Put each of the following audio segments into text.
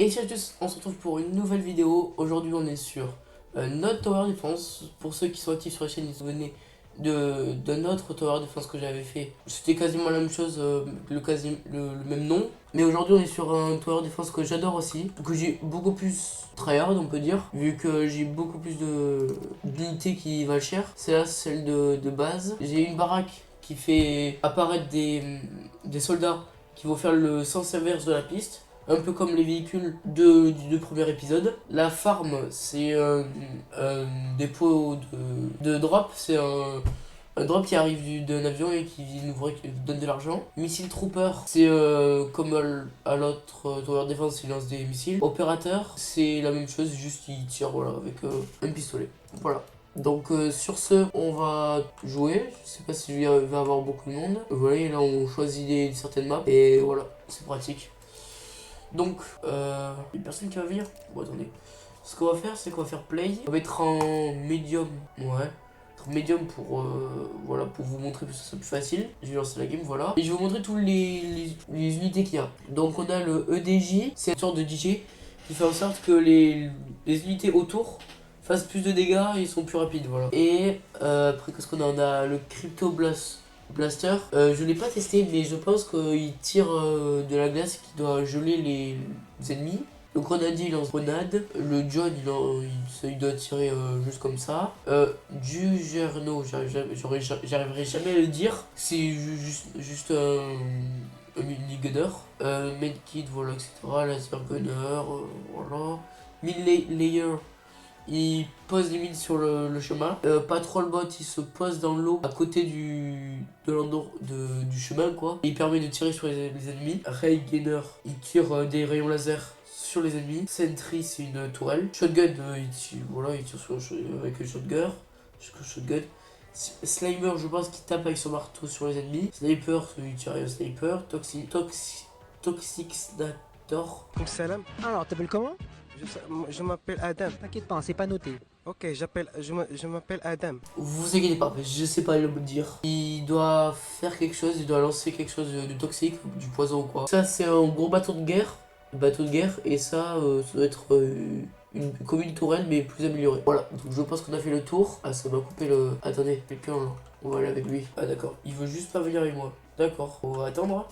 Et salut à tous, on se retrouve pour une nouvelle vidéo. Aujourd'hui on est sur notre Tower Defense. Pour ceux qui sont actifs sur la chaîne, ils se souvenaient de notre Tower Defense que j'avais fait. C'était quasiment la même chose, le même nom. Mais aujourd'hui on est sur un Tower Defense que j'adore aussi, que j'ai beaucoup plus tryhard on peut dire, vu que j'ai beaucoup plus d'unités qui valent cher. C'est là celle de base. J'ai une baraque qui fait apparaître des soldats qui vont faire le sens inverse de la piste. Un peu comme les véhicules du premier épisode. La farm, c'est un dépôt de drop. C'est un drop qui arrive d'un avion et qui nous donne de l'argent. Missile Trooper, c'est comme à l'autre Tower Defense, il lance des missiles. Opérateur, c'est la même chose, juste il tire voilà, avec un pistolet. Voilà. Donc sur ce, on va jouer. Je sais pas si il va y avoir beaucoup de monde. Vous voyez, là on choisit certaines maps et voilà, c'est pratique. Donc, il y a personne qui va venir. Bon, attendez. Ce qu'on va faire, c'est qu'on va faire play. On va mettre en médium. Ouais. Médium pour, voilà, pour vous montrer que ce soit plus facile. Je vais lancer la game, voilà. Et je vais vous montrer toutes les unités qu'il y a. Donc, on a le EDJ. C'est une sorte de DJ qui fait en sorte que les unités autour fassent plus de dégâts et sont plus rapides, voilà. Et après, qu'est-ce qu'on a? On a le Crypto Blaster, je l'ai pas testé, mais je pense qu'il tire de la glace qui doit geler les ennemis. Le grenadier il lance grenade, le John il doit tirer juste comme ça. Du Gerno, j'arriverai jamais à le dire, c'est juste un mini gunner. Medkit, voilà, etc. Laser gunner, voilà. Mid layer. Il pose les mines sur le chemin. Patrol bot, il se pose dans l'eau à côté du chemin, quoi. Et il permet de tirer sur les ennemis. Ray Gainer, il tire des rayons laser sur les ennemis. Sentry, c'est une tourelle. Shotgun, il tire avec le shotgun. Slimer, je pense qu'il tape avec son marteau sur les ennemis. Sniper, il tire avec un sniper. Toxic Snator. Salam. Alors, t'appelles comment? Je m'appelle Adam. T'inquiète pas, c'est pas noté. Ok, je m'appelle Adam. Vous inquiétez pas, je sais pas le dire. Il doit faire quelque chose, il doit lancer quelque chose de toxique, du poison ou quoi. Ça, c'est un gros bateau de guerre. Et ça, ça doit être comme une tourelle, mais plus améliorée. Voilà, donc je pense qu'on a fait le tour. Ah, ça m'a coupé le. Attendez, quelqu'un là. On va aller avec lui. Ah, d'accord, il veut juste pas venir avec moi. D'accord, on va attendre.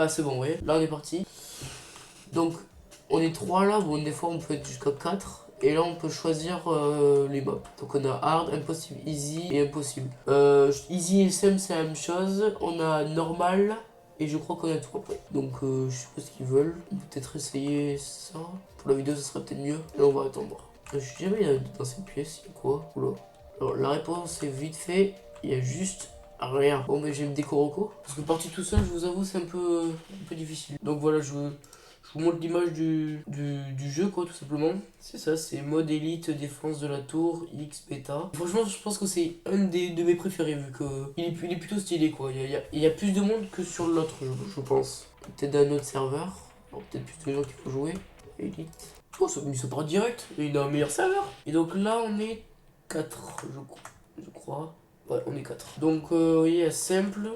Ah c'est bon, ouais, là on est parti. Donc on est 3 là, bon des fois on peut être jusqu'à 4. Et là on peut choisir les maps. Donc on a hard, impossible, easy et impossible. Easy et sim c'est la même chose. On a normal et je crois qu'on a tout après. Donc je sais pas ce qu'ils veulent. On peut peut-être essayer ça. Pour la vidéo ça serait peut-être mieux. Et là on va attendre. Je sais jamais dans cette pièce, il y a quoi? Oula. Alors la réponse est vite fait, il y a juste rien. Bon mais j'ai me décoroco. Parce que partir tout seul, je vous avoue, c'est un peu difficile. Donc voilà, je vous montre l'image du jeu quoi, tout simplement. C'est ça, c'est mode élite, défense de la tour, X, bêta. Franchement, je pense que c'est un de mes préférés vu que il est plutôt stylé quoi. Il y a plus de monde que sur l'autre, je pense. Peut-être d'un autre serveur. Peut-être plus de gens qui faut jouer. Élite. Oh, ça part direct. Il a un meilleur serveur. Et donc là, on est 4, je crois. Ouais, on est 4. Donc, vous voyez, il y a simple,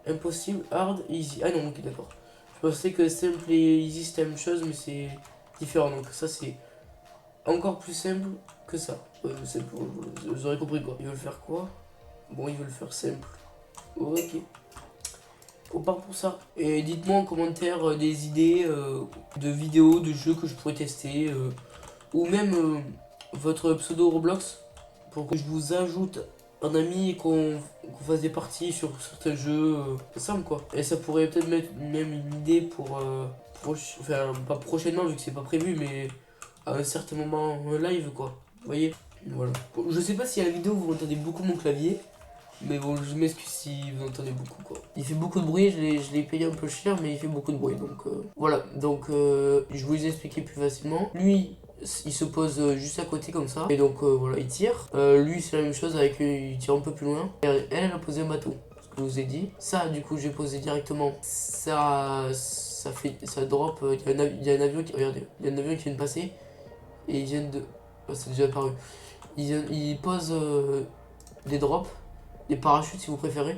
impossible, hard, easy. Ah non, ok, d'accord. Je pensais que simple et easy c'était la même chose, mais c'est différent. Donc, ça, c'est encore plus simple que ça. Simple, vous aurez compris quoi. Ils veulent faire quoi? Bon, ils veulent faire simple. Ok. On part pour ça. Et dites-moi en commentaire des idées de vidéos, de jeux que je pourrais tester. Ou même votre pseudo Roblox pour que je vous ajoute un ami et qu'on fasse des parties sur certains jeux simples quoi. Et ça pourrait peut-être mettre même une idée pour enfin pas prochainement vu que c'est pas prévu, mais à un certain moment live quoi. Vous voyez, voilà. Bon, je sais pas si à la vidéo vous entendez beaucoup mon clavier, mais bon je m'excuse si vous entendez beaucoup quoi. Il fait beaucoup de bruit, je l'ai payé un peu cher, mais il fait beaucoup de bruit donc voilà. Donc je vous les expliquer plus facilement. Lui il se pose juste à côté comme ça. Et donc voilà, il tire. Lui, c'est la même chose, avec il tire un peu plus loin. Et elle a posé un bateau, ce que je vous ai dit. Ça, du coup, j'ai posé directement. Ça drop. Il y a un avion qui. Regardez, il y a un avion qui vient de passer. Et ils viennent de. Oh, c'est déjà apparu. Ils posent des drops, des parachutes si vous préférez,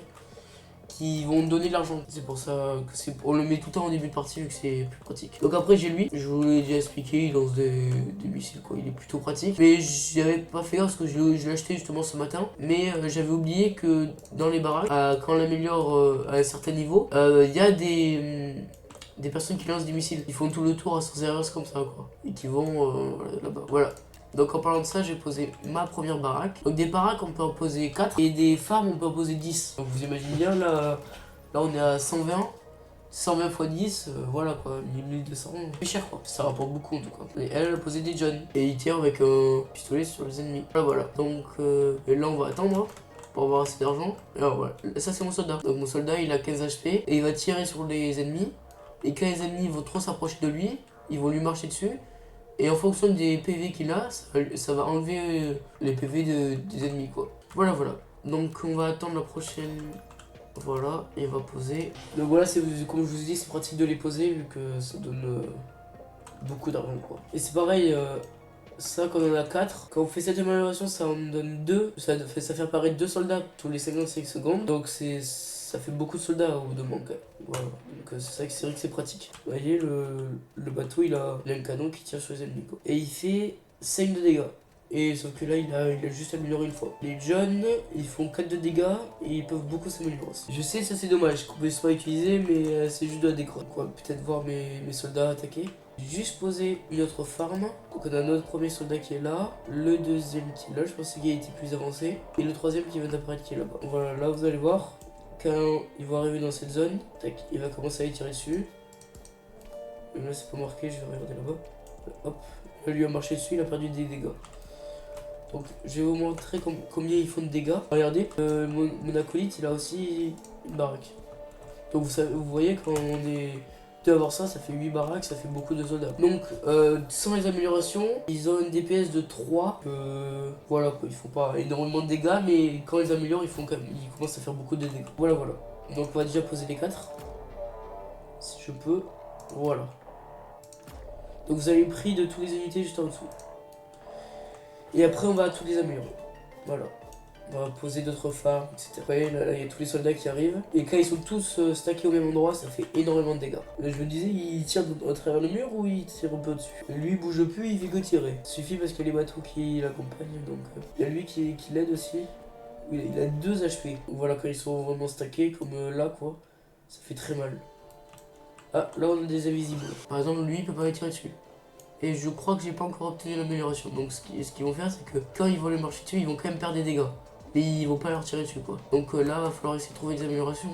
qui vont donner de l'argent. C'est pour ça que on le met tout le temps en début de partie vu que c'est plus pratique. Donc après j'ai lui, je vous l'ai déjà expliqué, il lance des missiles quoi, il est plutôt pratique. Mais j'avais pas fait gaffe parce que je l'ai acheté justement ce matin. Mais j'avais oublié que dans les baraques, quand on l'améliore à un certain niveau, il y a des personnes qui lancent des missiles. Ils font tout le tour à sans erreur comme ça quoi. Et qui vont là-bas. Voilà. Donc en parlant de ça, j'ai posé ma première baraque. Donc des baraques, on peut en poser 4 et des farms, on peut en poser 10. Donc vous imaginez bien, là on est à 120. 120 x 10, voilà quoi, 1200, c'est cher quoi. Ça rapporte beaucoup en tout cas. Et elle a posé des John. Et il tire avec un pistolet sur les ennemis. Voilà. Donc et là on va attendre pour avoir assez d'argent. Et alors voilà, ça c'est mon soldat. Donc mon soldat il a 15 HP et il va tirer sur les ennemis. Et quand les ennemis vont trop s'approcher de lui, ils vont lui marcher dessus. Et en fonction des PV qu'il a, ça va enlever les PV des ennemis quoi. Voilà. Donc on va attendre la prochaine. Voilà, et on va poser. Donc voilà, comme je vous ai dit, c'est pratique de les poser vu que ça donne beaucoup d'argent quoi. Et c'est pareil, ça quand on en a 4, quand on fait cette amélioration, ça en donne 2. Ça fait apparaître 2 soldats tous les 55 secondes. Donc ça fait beaucoup de soldats au bout de manque. Voilà, donc c'est vrai que c'est pratique. Vous voyez, le bateau il a un canon qui tire sur les ennemis quoi. Et il fait 5 de dégâts. Et sauf que là il a juste amélioré une fois. Les John ils font 4 de dégâts et ils peuvent beaucoup s'améliorer. Je sais ça c'est dommage qu'on puisse pas utiliser mais c'est juste de la déco quoi. Peut-être voir mes soldats attaquer. J'ai juste posé une autre farm. Donc on a notre premier soldat qui est là. Le deuxième qui est là, je pense qu'il a été plus avancé. Et le troisième qui vient d'apparaître qui est là-bas. Voilà, là vous allez voir. Quand il va arriver dans cette zone, tac, il va commencer à y tirer dessus. Là c'est pas marqué, je vais regarder là-bas. Hop, là lui a marché dessus, il a perdu des dégâts. Donc je vais vous montrer combien ils font de dégâts. Regardez, mon acolyte il a aussi une baraque. Donc vous voyez quand on est deux à avoir ça, ça fait 8 baraques, ça fait beaucoup de soldats. Donc sans les améliorations, ils ont une DPS de 3. Voilà quoi, ils font pas énormément de dégâts, mais quand ils améliorent, ils commencent à faire beaucoup de dégâts. Voilà. Donc on va déjà poser les 4. Si je peux. Voilà. Donc vous avez le prix de toutes les unités juste en dessous. Et après on va tous les améliorer. Voilà. On va poser d'autres farms, etc. Vous voyez, là, il y a tous les soldats qui arrivent. Et quand ils sont tous stackés au même endroit, ça fait énormément de dégâts. Là, je me disais, il tire à travers le mur ou il tire un peu au-dessus. Lui, il bouge plus, il fait que tirer. Il suffit parce qu'il y a les bateaux qui l'accompagnent. Donc, il y a lui qui l'aide aussi. Il a 2 HP. Donc, voilà, quand ils sont vraiment stackés, comme là, quoi, ça fait très mal. Ah, là, on a des invisibles. Par exemple, lui, il peut pas les tirer dessus. Et je crois que j'ai pas encore obtenu l'amélioration. Donc, ce qu'ils vont faire, c'est que quand ils vont les marcher dessus, ils vont quand même perdre des dégâts. Et ils vont pas leur tirer dessus quoi. Donc là va falloir essayer de trouver des améliorations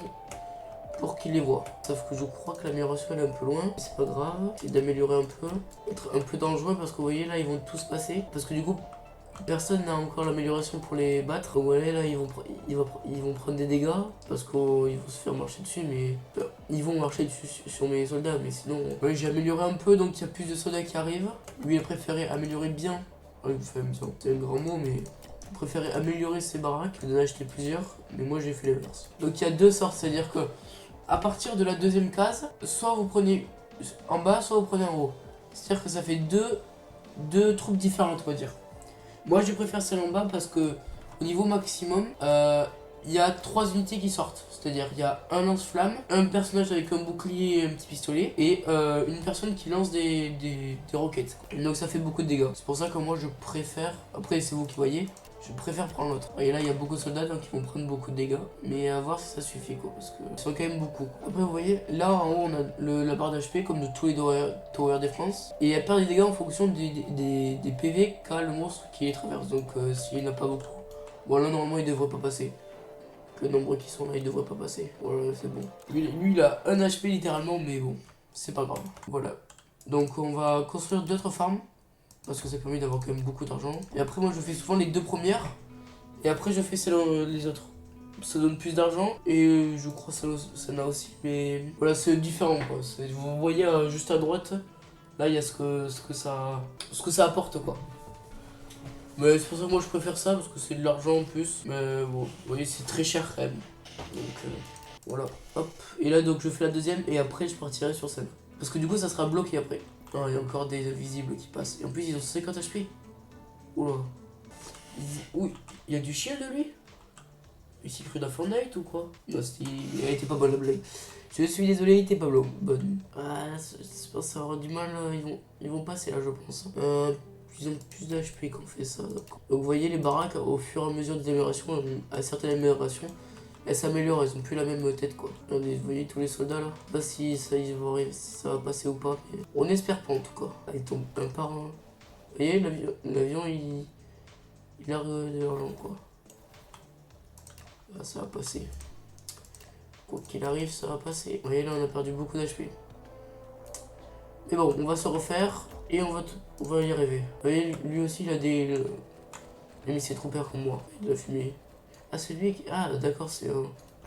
pour qu'ils les voient. Sauf que je crois que l'amélioration elle est un peu loin. C'est pas grave. C'est d'améliorer un peu. Être un peu dangereux parce que vous voyez là ils vont tous passer. Parce que du coup personne n'a encore l'amélioration pour les battre. Donc voilà là ils vont prendre des dégâts. Parce qu'ils vont se faire marcher dessus. Mais ils vont marcher dessus sur mes soldats. Mais sinon ouais, j'ai amélioré un peu. Donc il y a plus de soldats qui arrivent. Lui il a préféré améliorer bien. Enfin bien. C'est un grand mot mais... préférer améliorer ses baraques que d'en acheter plusieurs, mais moi j'ai fait l'inverse. Donc il y a 2 sortes, c'est-à-dire que à partir de la deuxième case, soit vous prenez en bas, soit vous prenez en haut. C'est-à-dire que ça fait deux troupes différentes, on va dire. Moi je préfère celle en bas parce que au niveau maximum, il y a 3 unités qui sortent. C'est-à-dire il y a un lance-flamme, un personnage avec un bouclier et un petit pistolet, et une personne qui lance des roquettes. Donc ça fait beaucoup de dégâts. C'est pour ça que moi je préfère, après c'est vous qui voyez, je préfère prendre l'autre. Et là il y a beaucoup de soldats donc ils vont prendre beaucoup de dégâts. Mais à voir si ça suffit quoi, parce qu'ils sont quand même beaucoup. Après vous voyez, là en haut on a la barre d'HP comme de tous les tower defense. Et elle perd des dégâts en fonction des PV qu'a le monstre qui les traverse. Donc s'il n'y en a pas beaucoup. Bon là normalement il devrait pas passer. Le nombre qui sont là il devrait pas passer. Voilà c'est bon. Lui il a 1 HP littéralement mais bon, c'est pas grave. Voilà. Donc on va construire d'autres farms. Parce que ça permet d'avoir quand même beaucoup d'argent. Et après moi je fais souvent les 2 premières. Et après je fais les autres. Ça donne plus d'argent. Et je crois que ça en a aussi. Mais voilà c'est différent quoi. Vous voyez juste à droite. Là, il y a ce que ça apporte, quoi. Mais c'est pour ça que moi je préfère ça parce que c'est de l'argent en plus. Mais bon, vous voyez, c'est très cher quand même. Donc voilà, hop. Et là, donc je fais la deuxième et après je partirai sur scène. Parce que du coup, ça sera bloqué après. Ah, il y a encore des visibles qui passent. Et en plus, ils ont 50 HP. Oula. Oui, il y a du shield de lui. Ici, pris d'un Fortnite ou quoi? Non, elle était pas bonne la blague. Je suis désolé, elle était pas bonne. Ah, je pense que ça aura du mal. Ils vont passer là, je pense. Ils ont plus d'HP qu'on fait ça. Donc vous voyez, les baraques, au fur et à mesure des améliorations, à certaines améliorations, elles s'améliorent, elles ont plus la même tête quoi. Regardez, vous voyez tous les soldats là. Je sais pas si ça va passer ou pas. Mais on espère pas en tout cas. Ils tombent un par un. Vous voyez, l'avion il a de l'argent quoi. Là, ça va passer. Quoi qu'il arrive, ça va passer. Vous voyez, là, on a perdu beaucoup d'HP. Mais bon, on va se refaire et on va y arriver. Vous voyez, lui aussi, il a des... Mais c'est trop peur comme moi. Il a fumé. Ah, c'est lui qui... Ah, d'accord, c'est un...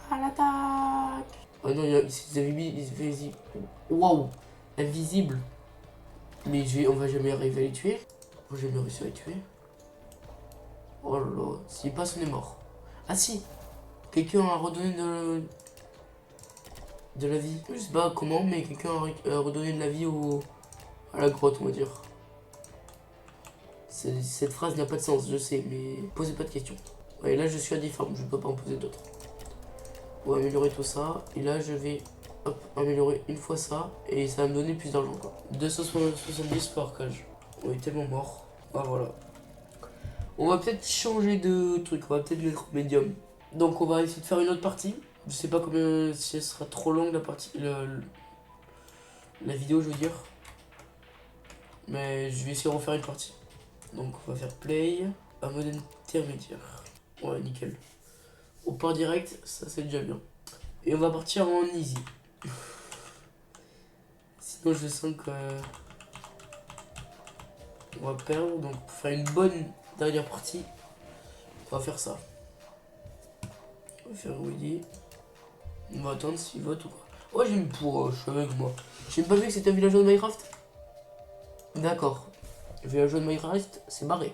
Ah, l'attaque! Ah non, c'est invisible. Waouh! Invisible. Mais on va jamais arriver à les tuer. On va jamais réussir à les tuer. Oh là là. S'il passe, on est mort. Ah si! Quelqu'un a redonné de la vie. Je sais pas comment, mais quelqu'un a redonné de la vie à la grotte, on va dire. Cette phrase n'a pas de sens, je sais, mais posez pas de questions. Ouais, là je suis à des farms, je peux pas en poser d'autres. On va améliorer tout ça, et là je vais améliorer une fois ça, et ça va me donner plus d'argent quoi. 270 par cage. On est tellement mort. Ah voilà. On va peut-être changer de truc, on va peut-être mettre médium. Donc on va essayer de faire une autre partie. Je sais pas combien, si elle sera trop longue la partie, la vidéo je veux dire. Mais je vais essayer de refaire une partie. Donc on va faire play à mode intermédiaire. Ouais nickel. On part direct, ça c'est déjà bien. Et on va partir en easy. Sinon je sens que on va perdre. Donc pour faire une bonne dernière partie, on va faire ça. On va faire Willy. On va attendre s'il vote ou quoi. Ouais, j'ai mis pour. Je suis avec moi. J'ai même pas vu que c'était un villageois de Minecraft. D'accord. Le villageois de Minecraft, c'est barré.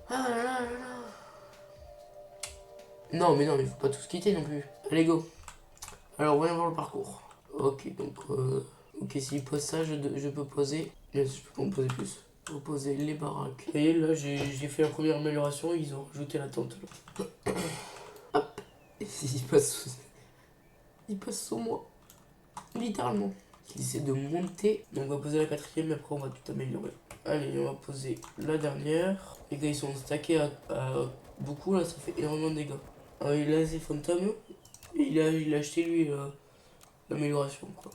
Ah là là là là. Non, mais il faut pas tous quitter non plus. Allez, go. Alors, voyons voir le parcours. Ok, donc. Ok, s'il pose ça, je peux poser. Mais je peux pas en poser plus. Je peux poser les baraques. Et là, j'ai fait la première amélioration. Ils ont rajouté la tente là. Hop. Il passe sous moi. Littéralement. Il essaie de monter. Donc on va poser la quatrième et après on va tout améliorer. Allez, on va poser la dernière. Les gars ils sont stackés à beaucoup là, ça fait énormément de dégâts. Alors il a ses fantômes. Et il a acheté lui l'amélioration quoi.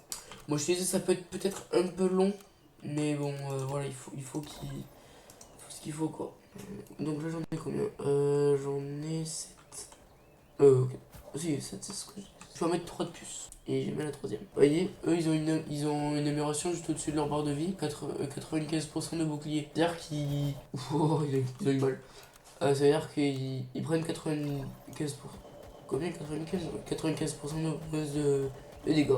Moi je te disais ça peut être peut-être un peu long. Mais bon voilà, il faut ce qu'il faut quoi. Donc là j'en ai combien j'en ai 7. Ok. Si, 7 c'est ce que je vais mettre 3 de plus. Et j'ai mis la troisième. Vous voyez, eux ils ont une amélioration juste au-dessus de leur barre de vie. 95% de bouclier. C'est-à-dire qu'ils... Oh, ils ont eu mal. C'est-à-dire qu'ils prennent 95%. Combien 95 95% de dégâts.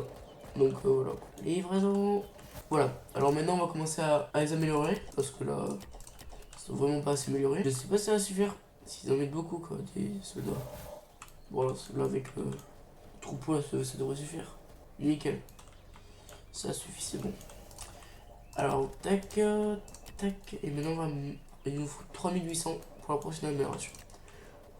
Donc voilà. Livraison. Voilà. Alors maintenant on va commencer à les améliorer. Parce que là, ils sont vraiment pas assez améliorés. Je sais pas si ça va suffire. S'ils en mettent beaucoup quoi, des soldats. Voilà, celui-là avec le troupeau, là, ça devrait suffire. Nickel. Ça suffit, c'est bon. Alors, tac, tac. Et maintenant, il nous faut 3800 pour la prochaine amélioration.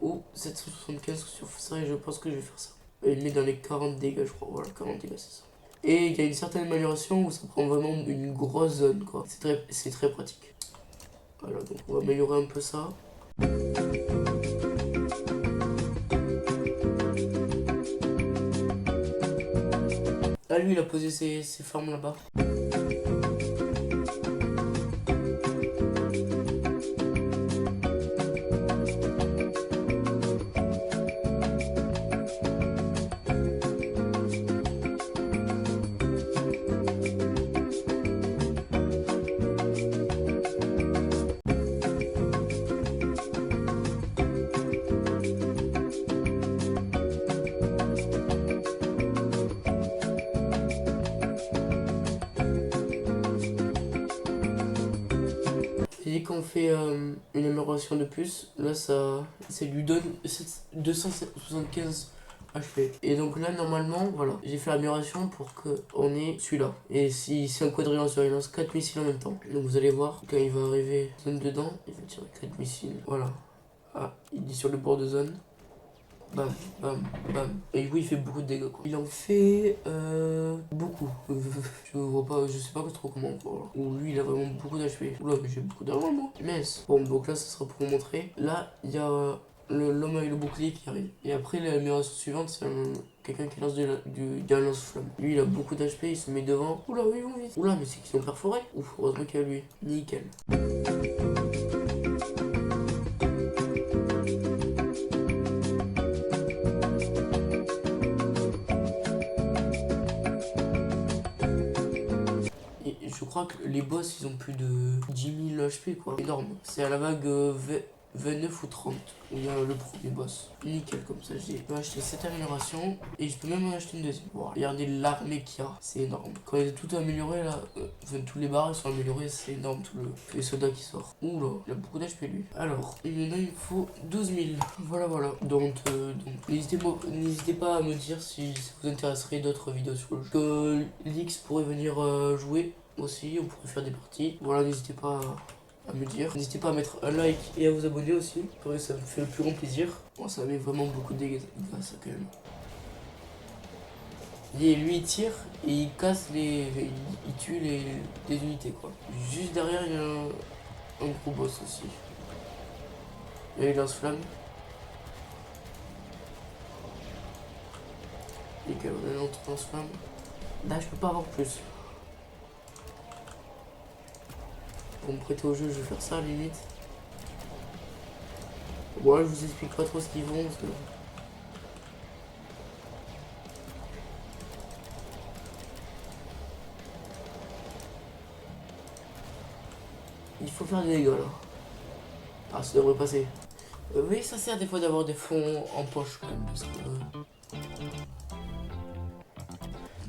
Ou 775 sur ça, et je pense que je vais faire ça. Et il met dans les 40 dégâts, je crois. Voilà, 40 dégâts, c'est ça. Et il y a une certaine amélioration où ça prend vraiment une grosse zone, quoi. C'est très pratique. Voilà, donc on va améliorer un peu ça. Ah lui il a posé ses farms là-bas. dès qu'on fait une amélioration de plus, là ça lui donne 275 HP. Et donc là normalement, voilà, j'ai fait l'amélioration pour qu'on ait celui-là. Et si c'est un quadrillon, il lance 4 missiles en même temps. Donc vous allez voir, quand il va arriver zone dedans, il va tirer 4 missiles. Voilà. Ah, il est sur le bord de zone. Bam, bam, bam. Et oui, il fait beaucoup de dégâts quoi. Il en fait beaucoup. Je vois pas, je sais pas trop comment. Voilà. Ou lui, il a vraiment beaucoup d'HP. Oula, mais j'ai beaucoup d'armes moi. Mais bon, donc là, ça sera pour vous montrer. Là, il y a l'homme avec le bouclier qui arrive. Et après, l'amélioration suivante, c'est quelqu'un qui lance un lance-flamme. Lui, il a beaucoup d'HP, il se met devant. Oula, oui, ils vont vite. Oula, mais c'est qu'ils ont perforé. Ouf, heureusement qu'il y a lui. Nickel. Je crois que les boss ils ont plus de 10 000 HP quoi, énorme. C'est à la vague 29 ou 30 où il y a le premier boss. Nickel comme ça, je peux acheter cette amélioration et je peux même en acheter une deuxième. Bon, regardez l'armée qu'il y a, c'est énorme. Quand ils ont tout amélioré là, tous les barres ils sont améliorés, c'est énorme tous les soldats qui sortent. Oula, il a beaucoup d'HP lui. Alors, maintenant il faut 12 000. Voilà. Donc n'hésitez pas à me dire si ça vous intéresserait d'autres vidéos sur le jeu. Que Lix pourrait venir jouer aussi, on pourrait faire des parties. Voilà, n'hésitez pas à me dire. N'hésitez pas à mettre un like et à vous abonner aussi. Ça me fait le plus grand plaisir. Bon, ça met vraiment beaucoup de dégâts, ça quand même. Et lui il tire et il casse il tue les unités quoi. Juste derrière il y a un gros boss aussi. Et il lance-flamme. Nickel, on a un autre lance-flamme. Là je peux pas avoir plus. Pour me prêter au jeu, je vais faire ça à la limite. Bon, là, je vous explique pas trop ce qu'ils font parce que... Il faut faire des dégâts là. Ah, ça devrait passer. Oui, ça sert des fois d'avoir des fonds en poche quand même parce que...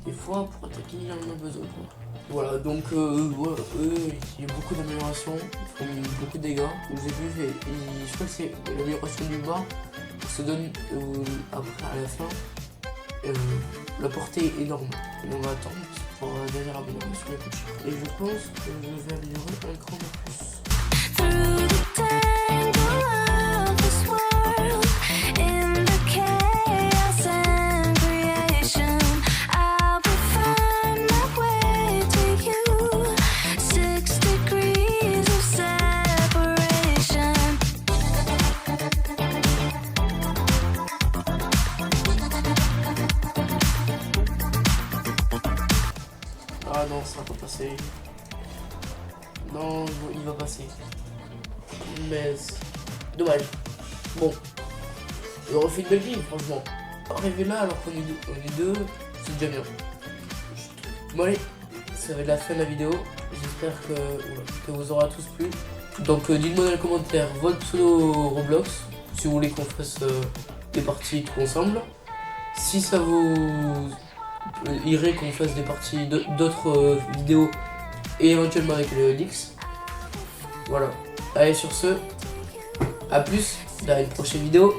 Des fois, pour attaquer, il en a besoin quoi. Voilà, donc voilà, il y a beaucoup d'améliorations, ils font beaucoup de dégâts. Vous avez vu, je crois que c'est l'amélioration du bas, ça donne après à la fin la portée est énorme. Et on va attendre pour la dernière amélioration les plus chères. Et je pense que je vais améliorer un cran de plus. Ah non, ça va pas passer. Non, il va passer. Mais dommage. Bon, on refait une belle game, franchement. Arriver là alors qu'on est deux, c'est déjà bien. Bon allez, ça va être la fin de la vidéo. J'espère que vous aura tous plu. Donc dites-moi dans les commentaires votre pseudo Roblox, si vous voulez qu'on fasse des parties tout ensemble. Si ça vous irait qu'on fasse des parties d'autres vidéos et éventuellement avec le Lix. Voilà. Allez sur ce, à plus dans une prochaine vidéo.